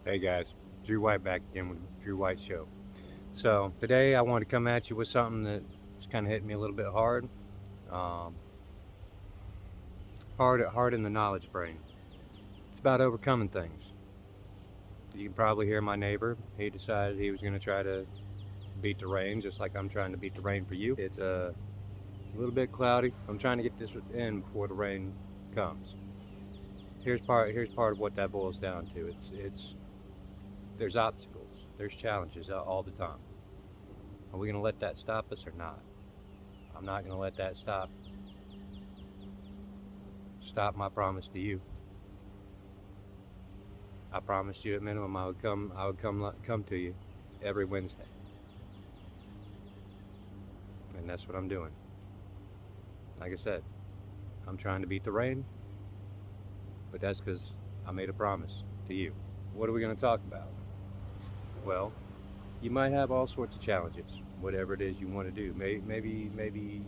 Hey guys, Drew White back again with Drew White Show. So today I want to come at you with something that's kind of hitting me a little bit hard, um, hard in the knowledge brain. It's about overcoming things. You can probably hear my neighbor. He decided he was going to try to beat the rain, just like I'm trying to beat the rain for you. It's a little bit cloudy. I'm trying to get this in before the rain comes. Here's part of what that boils down to. It's there's obstacles, there's challenges all the time. Are we going to let that stop us or not? I'm not going to let that stop my promise to you. I promised you at minimum I would come to you every Wednesday, and that's what I'm doing. Like I said, I'm trying to beat the rain, but that's because I made a promise to you. What are we going to talk about? Well, you might have all sorts of challenges, whatever it is you want to do. Maybe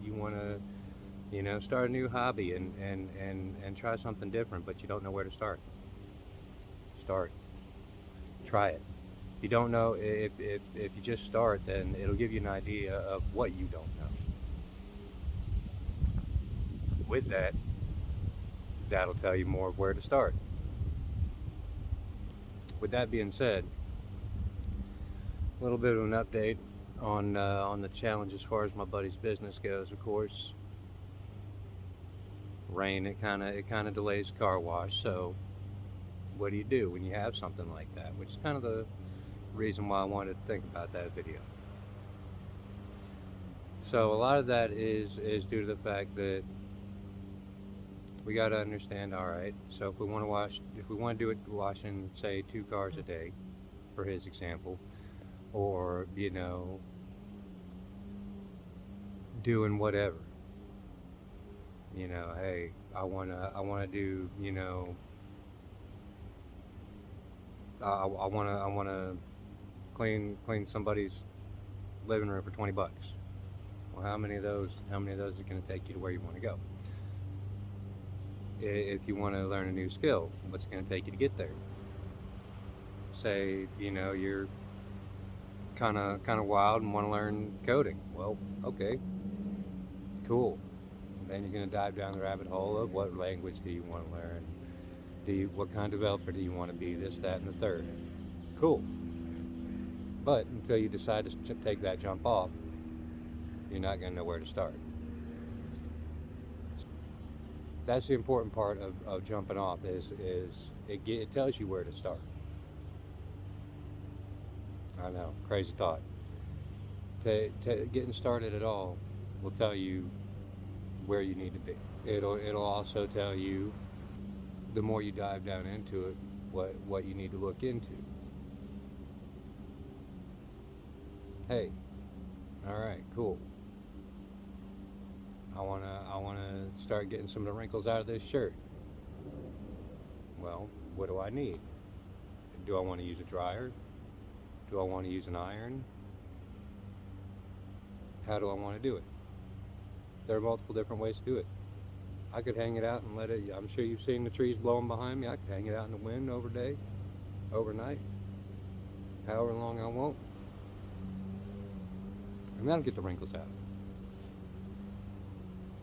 you want to start a new hobby and try something different, but you don't know where to start. Start, try it. You don't know if you just start, then it'll give you an idea of what you don't know. With that, that'll tell you more of where to start. With that being said, a little bit of an update on the challenge as far as my buddy's business goes. Of course, rain it kind of delays car wash. So what do you do when you have something like that? Which is kind of the reason why I wanted to think about that video. So a lot of that is due to the fact that we got to understand. All right, so if we want to do it washing, say, 2 cars a day, for his example, or doing whatever. Hey, I wanna do, I wanna clean somebody's living room for 20 bucks. Well, how many of those is it gonna take you to where you want to go? If you want to learn a new skill, what's it gonna take you to get there? Say, you're kind of wild and want to learn coding. Well, okay, cool. Then you're going to dive down the rabbit hole of what language do you want to learn? What kind of developer do you want to be? This, that, and the third. Cool. But until you decide to take that jump off, you're not going to know where to start. That's the important part of jumping off is it tells you where to start. I know, crazy thought. Getting started at all will tell you where you need to be. It'll also tell you, the more you dive down into it, what you need to look into. Hey, all right, cool. I wanna start getting some of the wrinkles out of this shirt. Well, what do I need? Do I want to use a dryer? Do I want to use an iron? How do I want to do it? There are multiple different ways to do it. I could hang it out and let it. I'm sure you've seen the trees blowing behind me. I could hang it out in the wind overnight, however long I want, and that'll get the wrinkles out.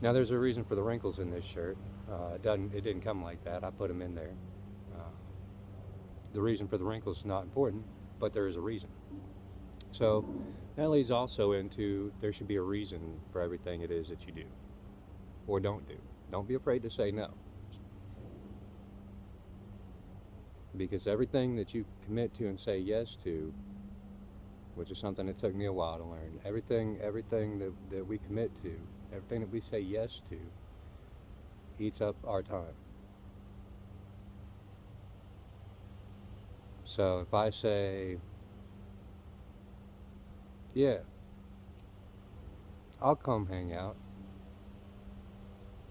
Now, there's a reason for the wrinkles in this shirt. It didn't come like that. I put them in there. Uh, the reason for the wrinkles is not important, but there is a reason. So that leads also into, there should be a reason for everything it is that you do or don't do. Don't be afraid to say no, because everything that you commit to and say yes to, which is something that took me a while to learn, everything that we commit to, everything that we say yes to, eats up our time. So if I say, yeah, I'll come hang out,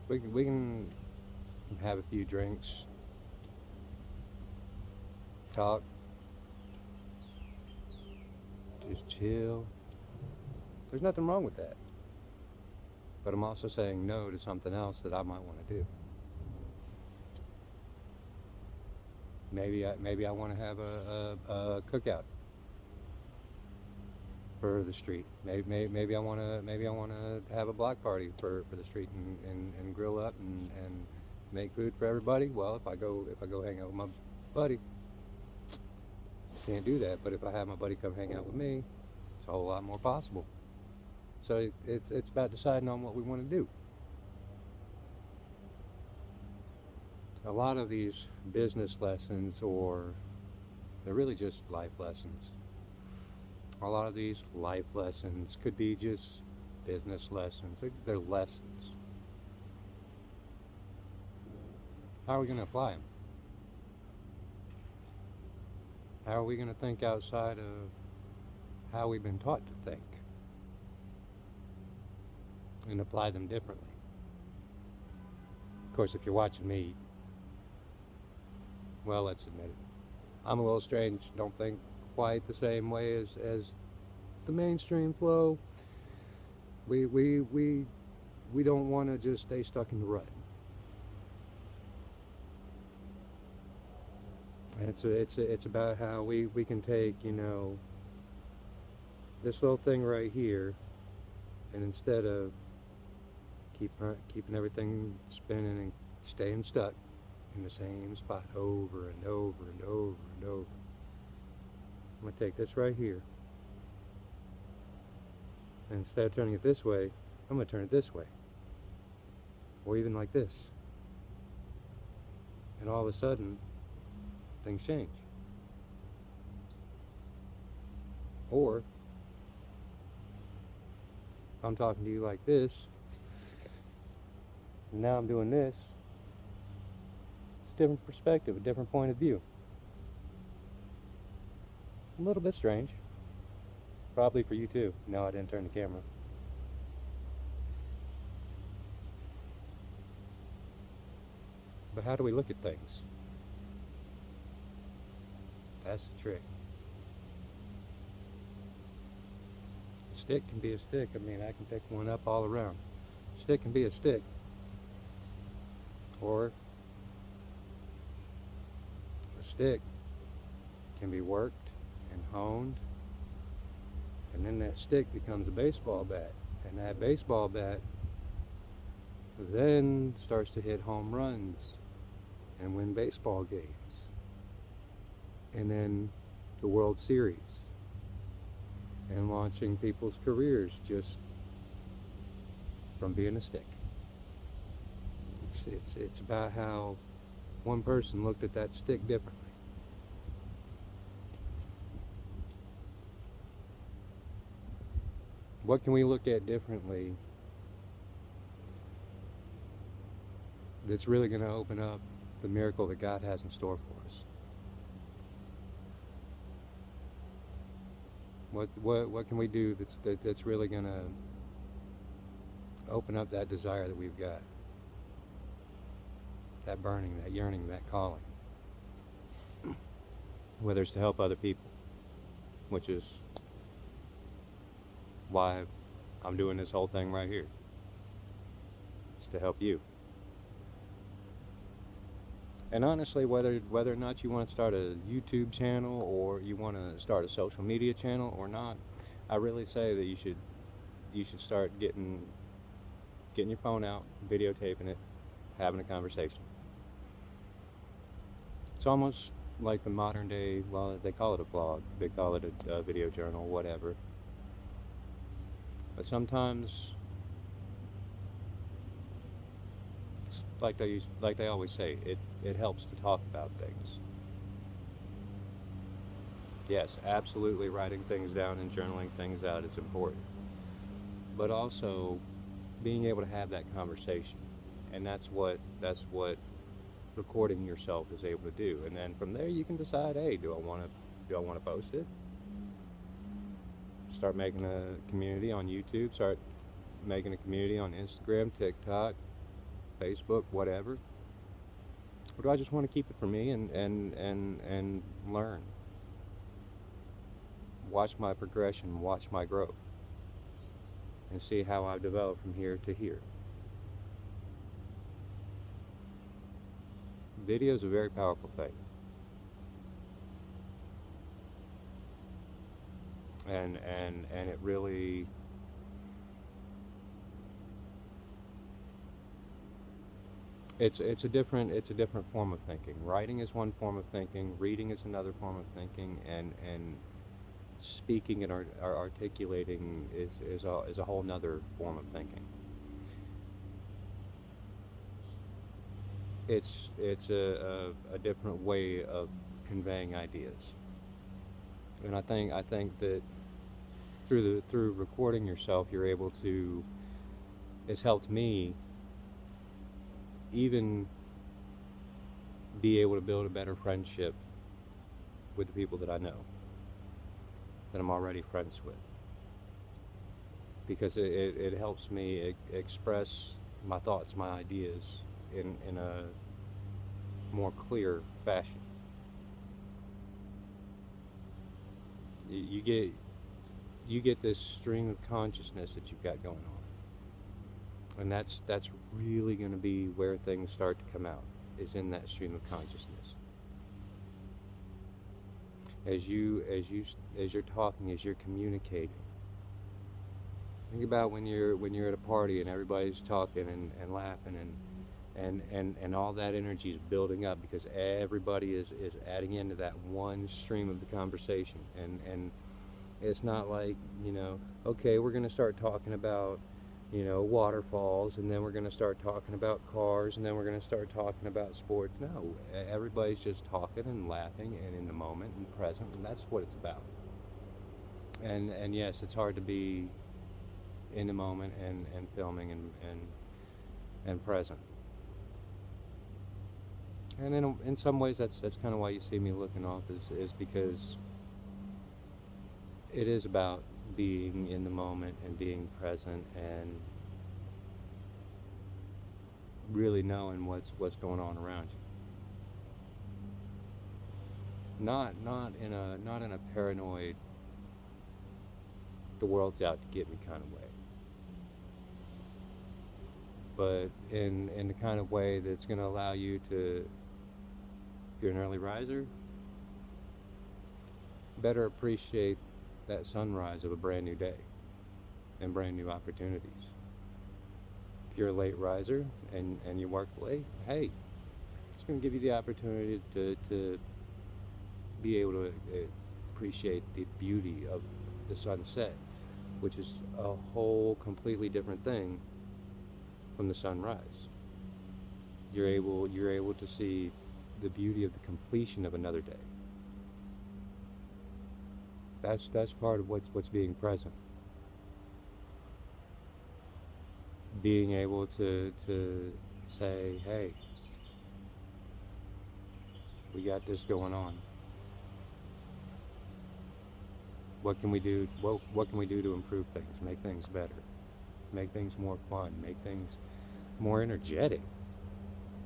we can have a few drinks, talk, just chill. There's nothing wrong with that. But I'm also saying no to something else that I might want to do. Maybe I want to have a cookout for the street. Maybe I want to have a block party for the street and grill up and make food for everybody. Well, if I go hang out with my buddy, can't do that. But if I have my buddy come hang out with me, it's a whole lot more possible. So it's about deciding on what we want to do. A lot of these business lessons, or they're really just life lessons. A lot of these life lessons could be just business lessons. They're lessons. How are we going to apply them? How are we going to think outside of how we've been taught to think and apply them differently? Of course, if you're watching me, well, let's admit it, I'm a little strange. Don't think quite the same way as the mainstream flow. We don't want to just stay stuck in the rut. And it's about how we can take, this little thing right here, and instead of keeping everything spinning and staying stuck in the same spot over and over and over and over, I'm going to take this right here, and instead of turning it this way, I'm going to turn it this way, or even like this, and all of a sudden things change. Or if I'm talking to you like this, and now I'm doing this, it's a different perspective, a different point of view. A little bit strange. Probably for you too. No, I didn't turn the camera. But how do we look at things? That's the trick. A stick can be a stick. I mean, I can pick one up all around. A stick can be a stick. Or a stick can be worked and honed, and then that stick becomes a baseball bat, and that baseball bat then starts to hit home runs and win baseball games, and then the World Series, and launching people's careers just from being a stick. It's about how one person looked at that stick differently. What can we look at differently that's really going to open up the miracle that God has in store for us? What can we do that's really going to open up that desire that we've got? That burning, that yearning, that calling. Whether it's to help other people, which is why I'm doing this whole thing right here. It's to help you. And honestly, whether or not you want to start a YouTube channel or you want to start a social media channel or not, I really say that you should start getting your phone out, videotaping it, having a conversation. It's almost like the modern day, well, they call it a vlog, they call it a video journal, whatever. But sometimes, it's like they always say, it helps to talk about things. Yes, absolutely, writing things down and journaling things out is important. But also being able to have that conversation, and that's what recording yourself is able to do. And then from there you can decide, hey, do I want to post it? Start making a community on YouTube, start making a community on Instagram, TikTok, Facebook, whatever. Or do I just want to keep it for me and learn? Watch my progression, watch my growth, and see how I've developed from here to here. Video is a very powerful thing. and it really, it's a different form of thinking. Writing is one form of thinking, reading is another form of thinking, and speaking and articulating is a whole nother form of thinking. It's a different way of conveying ideas. And I think that through recording yourself, you're able to. It's helped me even be able to build a better friendship with the people that I know, that I'm already friends with, because it helps me express my thoughts, my ideas in a more clear fashion. You get this stream of consciousness that you've got going on, and that's really going to be where things start to come out, is in that stream of consciousness. As you're talking, as you're communicating. Think about when you're at a party and everybody's talking and laughing and all that energy is building up because everybody is adding into that one stream of the conversation, and it's not like, okay, we're going to start talking about, waterfalls, and then we're going to start talking about cars, and then we're going to start talking about sports. No, everybody's just talking and laughing and in the moment and present, and that's what it's about. And yes, it's hard to be in the moment and filming and present. And in some ways, that's kind of why you see me looking off, is because it is about being in the moment and being present and really knowing what's going on around you. Not in a paranoid, the world's out to get me kind of way, but in the kind of way that's going to allow you to, if you're an early riser, better appreciate that sunrise of a brand new day and brand new opportunities. If you're a late riser and you work late, hey, it's going to give you the opportunity to be able to appreciate the beauty of the sunset, which is a whole completely different thing from the sunrise. You're able to see the beauty of the completion of another day. That's part of what's being present. Being able to say, hey, we got this going on. What can we do? What can we do to improve things, make things better, make things more fun, make things more energetic?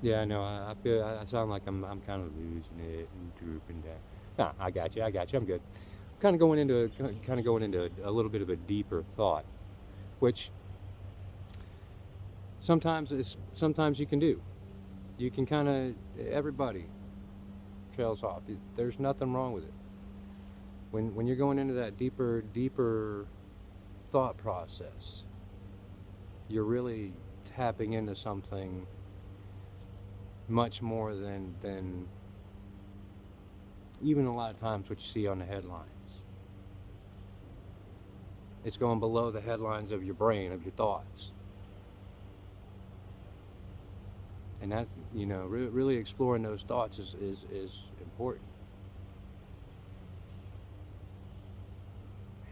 Yeah, I know. I feel I sound like I'm kind of losing it and drooping down. Nah, I got you. I'm good. Kind of going into a little bit of a deeper thought, which sometimes you can do. You can kind of, everybody trails off. There's nothing wrong with it. When you're going into that deeper thought process, you're really tapping into something much more than even a lot of times what you see on the headlines. It's going below the headlines of your brain, of your thoughts. And that's, really exploring those thoughts is important.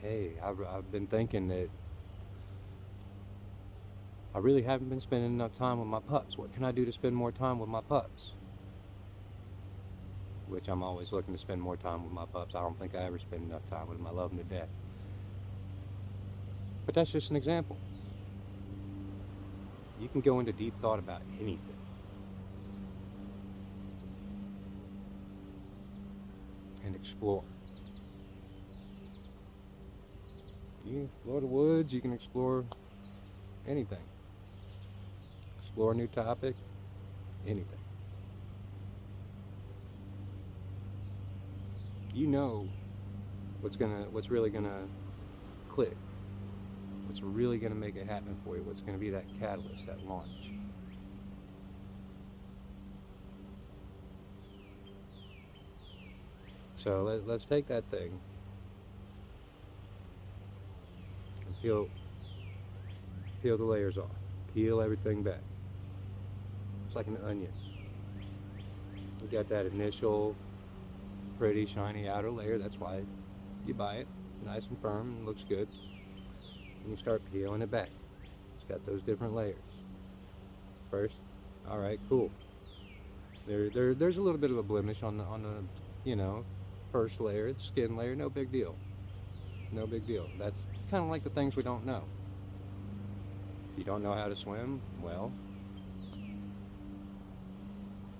Hey, I've been thinking that I really haven't been spending enough time with my pups. What can I do to spend more time with my pups? Which I'm always looking to spend more time with my pups. I don't think I ever spend enough time with them. I love them to death. But that's just an example. You can go into deep thought about anything. And explore. You can explore the woods, you can explore anything. Explore a new topic, anything. You know what's really gonna click, what's really gonna make it happen for you, what's gonna be that catalyst, that launch. So let's take that thing and peel the layers off, peel everything back. It's like an onion. You got that initial pretty shiny outer layer. That's why you buy it, nice and firm and looks good. And you start peeling it back. It's got those different layers. First, all right, cool. There's a little bit of a blemish on the first layer. It's skin layer. No big deal. No big deal. That's kind of like the things we don't know. If you don't know how to swim, well,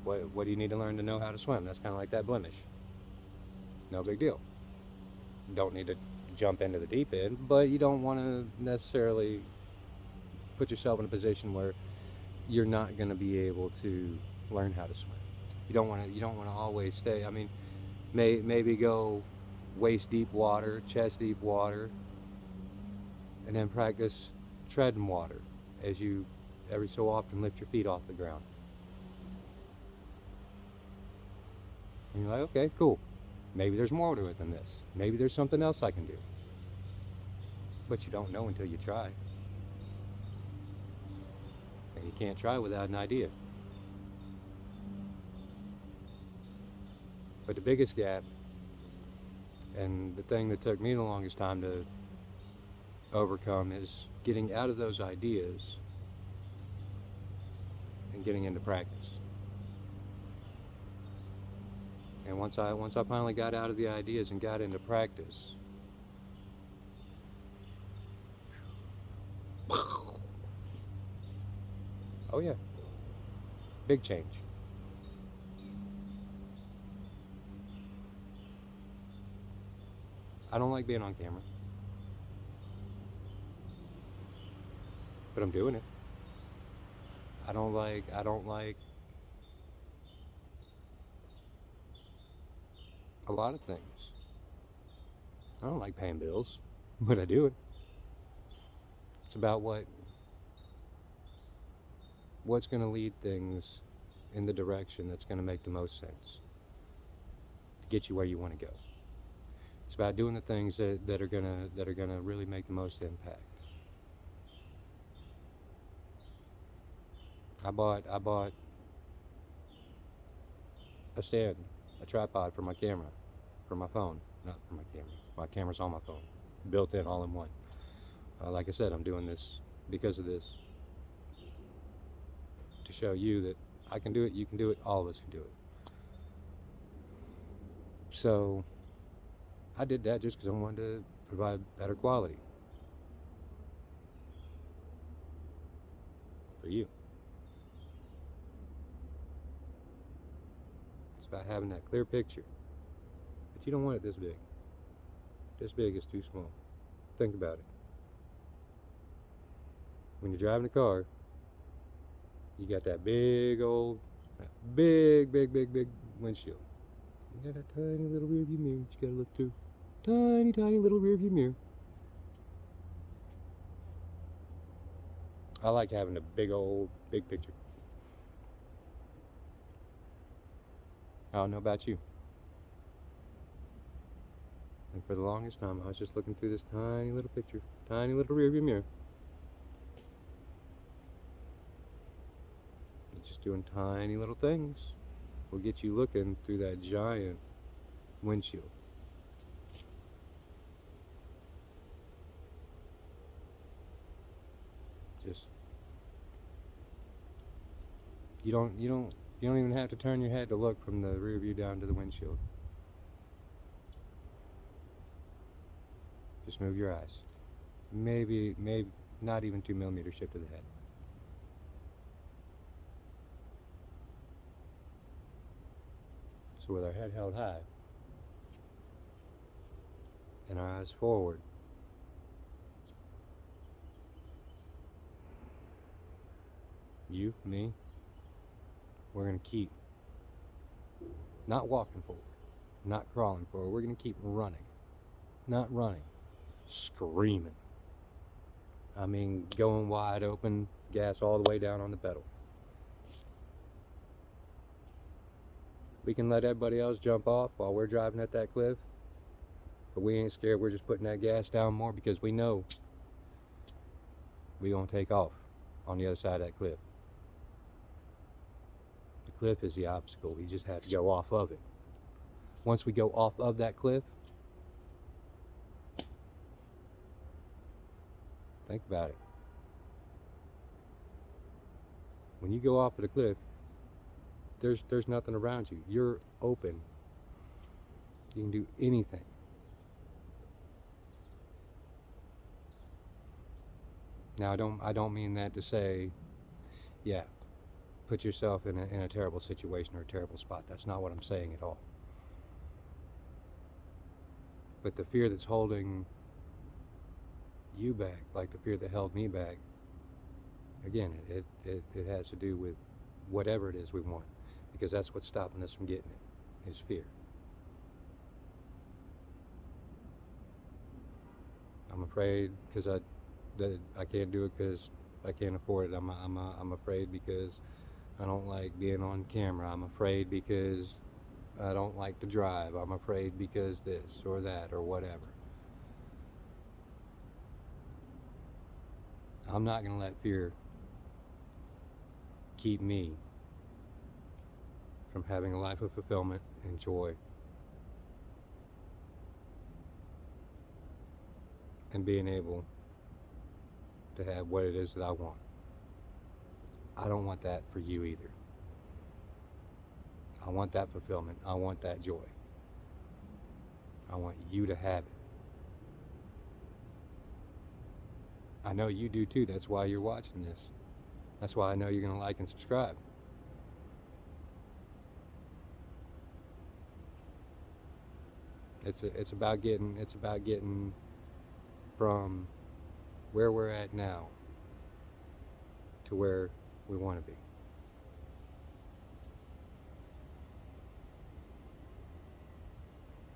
what do you need to learn to know how to swim? That's kind of like that blemish. No big deal. Don't need to jump into the deep end, but you don't want to necessarily put yourself in a position where you're not going to be able to learn how to swim. You don't want to always stay. I mean, maybe go waist deep water, chest deep water, and then practice treading water as you every so often lift your feet off the ground. And you're like, okay, cool. Maybe there's more to it than this. Maybe there's something else I can do. But you don't know until you try. And you can't try without an idea. But the biggest gap, and the thing that took me the longest time to overcome, is getting out of those ideas and getting into practice. And once I finally got out of the ideas and got into practice, oh yeah, big change. I don't like being on camera, but I'm doing it. I don't like a lot of things. I don't like paying bills, but I do it. It's about what's going to lead things in the direction that's going to make the most sense to get you where you want to go. It's about doing the things that are gonna really make the most impact. I bought a stand, a tripod for my camera, for my phone, not for my camera. My camera's on my phone, built in, all in one. Like I said, I'm doing this because of this, to show you that I can do it, you can do it, all of us can do it. So I did that just because I wanted to provide better quality for you. It's about having that clear picture, but you don't want it this big. This big is too small. Think about it. When you're driving a car, you got that big old, big windshield. You got a tiny little rear view mirror that you gotta look through. Tiny little rear view mirror. I like having a big picture. I don't know about you. And for the longest time, I was just looking through this tiny little picture, tiny little rear view mirror. Just doing tiny little things will get you looking through that giant windshield. Just you don't even have to turn your head to look from the rear view down to the windshield. Just move your eyes. Maybe not even 2 millimeter shift to the head. So with our head held high and our eyes forward, you, me, we're gonna keep not walking forward, not crawling forward. We're gonna keep running. Not running, screaming. I mean, going wide open, gas all the way down on the pedal. We can let everybody else jump off while we're driving at that cliff, but we ain't scared. We're just putting that gas down more because we know we gonna take off on the other side of that cliff. The cliff is the obstacle. We just have to go off of it. Once we go off of that cliff, think about it. When you go off of the cliff, there's nothing around you. You're open. You can do anything. Now I don't mean that to say, yeah, put yourself in a terrible situation or a terrible spot. That's not what I'm saying at all. But the fear that's holding you back, like the fear that held me back, again, it has to do with whatever it is we want, because that's what's stopping us from getting it, is fear. I'm afraid because I can't do it because I can't afford it. I'm afraid because I don't like being on camera. I'm afraid because I don't like to drive. I'm afraid because this or that or whatever. I'm not going to let fear keep me from having a life of fulfillment and joy and being able to have what it is that I want. I don't want that for you either. I want that fulfillment. I want that joy. I want you to have it. I know you do too. That's why you're watching this. That's why I know you're going to like and subscribe. It's about getting from where we're at now to where we want to be.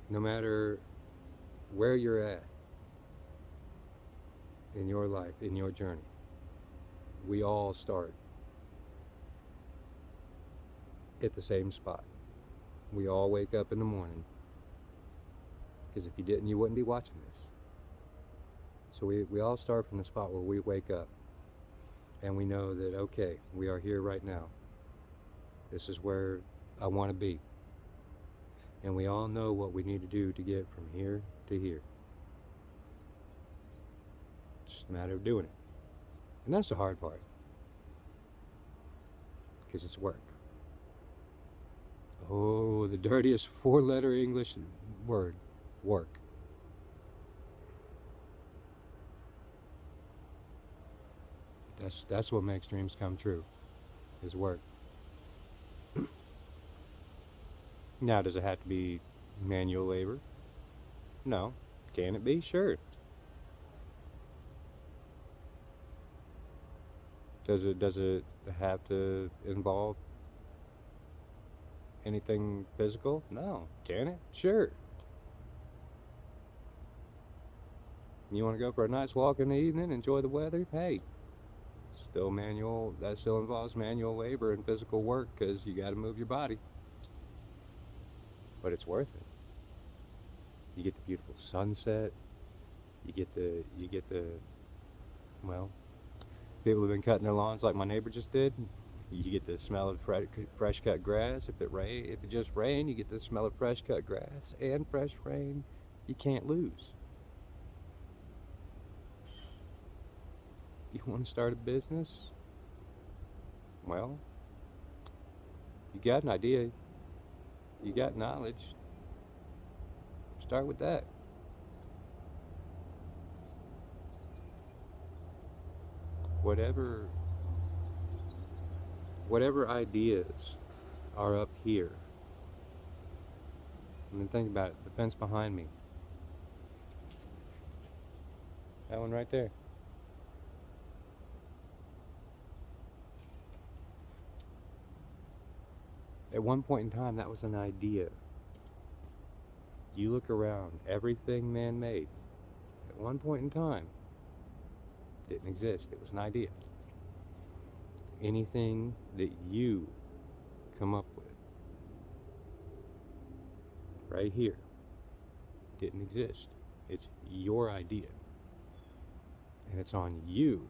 No matter where you're at in your life, in your journey, we all start at the same spot. We all wake up in the morning, because if you didn't, you wouldn't be watching this. So we all start from the spot where we wake up and we know that, okay, we are here right now. This is where I want to be. And we all know what we need to do to get from here to here. It's just a matter of doing it. And that's the hard part, because it's work. Oh, the dirtiest 4-letter English word, work. That's what makes dreams come true, is work. Now, does it have to be manual labor? No. Can it be? Sure. Does it have to involve anything physical? No. Can it? Sure. You want to go for a nice walk in the evening, enjoy the weather? Hey, still manual. That still involves manual labor and physical work, because you got to move your body. But it's worth it. You get the beautiful sunset. You get the well, people have been cutting their lawns like my neighbor just did. You get the smell of fresh cut grass. If it just rained, you get the smell of fresh cut grass and fresh rain. You can't lose. You want to start a business? Well, you got an idea. You got knowledge. Start with that. Whatever ideas are up here. I mean, think about it. The fence behind me. That one right there. At one point in time, that was an idea. You look around, everything man made at one point in time didn't exist. It was an idea. Anything that you come up with right here didn't exist. It's your idea. And it's on you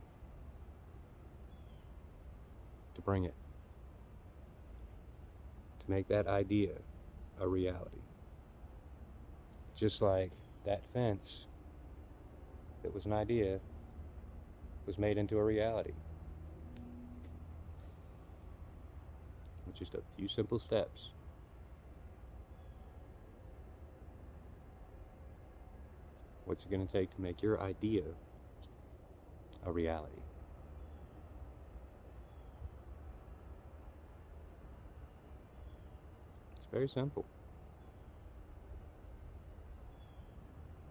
to bring it, to make that idea a reality. Just like that fence that was an idea was made into a reality. With just a few simple steps. What's it going to take to make your idea a reality? It's very simple.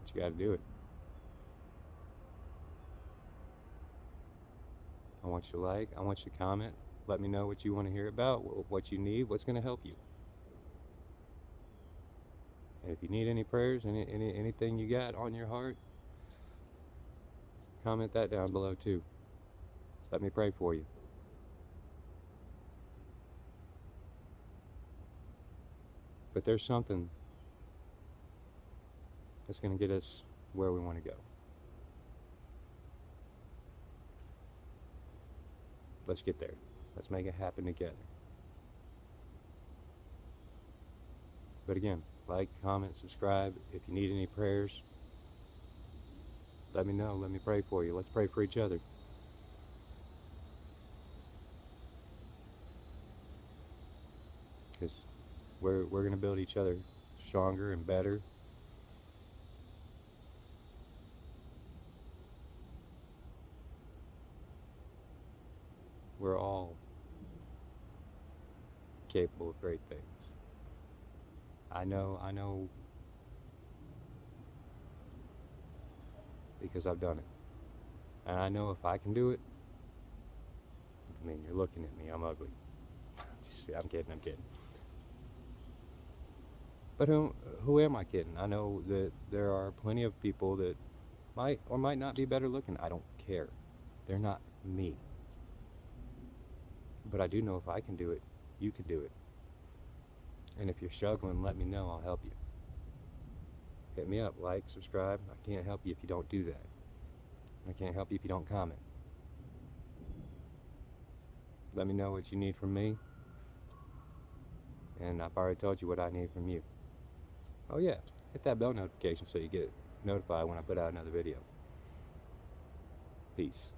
But you got to do it. I want you to like, I want you to comment. Let me know what you want to hear about, what you need, what's going to help you. And if you need any prayers, anything you got on your heart, comment that down below too. Let me pray for you. But there's something that's going to get us where we want to go. Let's get there. Let's make it happen together. But again, like, comment, subscribe. If you need any prayers, let me know. Let me pray for you. Let's pray for each other. Because we're going to build each other stronger and better. We're all capable of great things. I know because I've done it. And I know if I can do it, I mean, you're looking at me, I'm ugly. I'm kidding. But who am I kidding? I know that there are plenty of people that might or might not be better looking. I don't care. They're not me. But I do know if I can do it, you can do it. And if you're struggling, let me know. I'll help you. Hit me up, like, subscribe. I can't help you if you don't do that. I can't help you if you don't comment. Let me know what you need from me. And I've already told you what I need from you. Oh yeah, hit that bell notification so you get notified when I put out another video. Peace.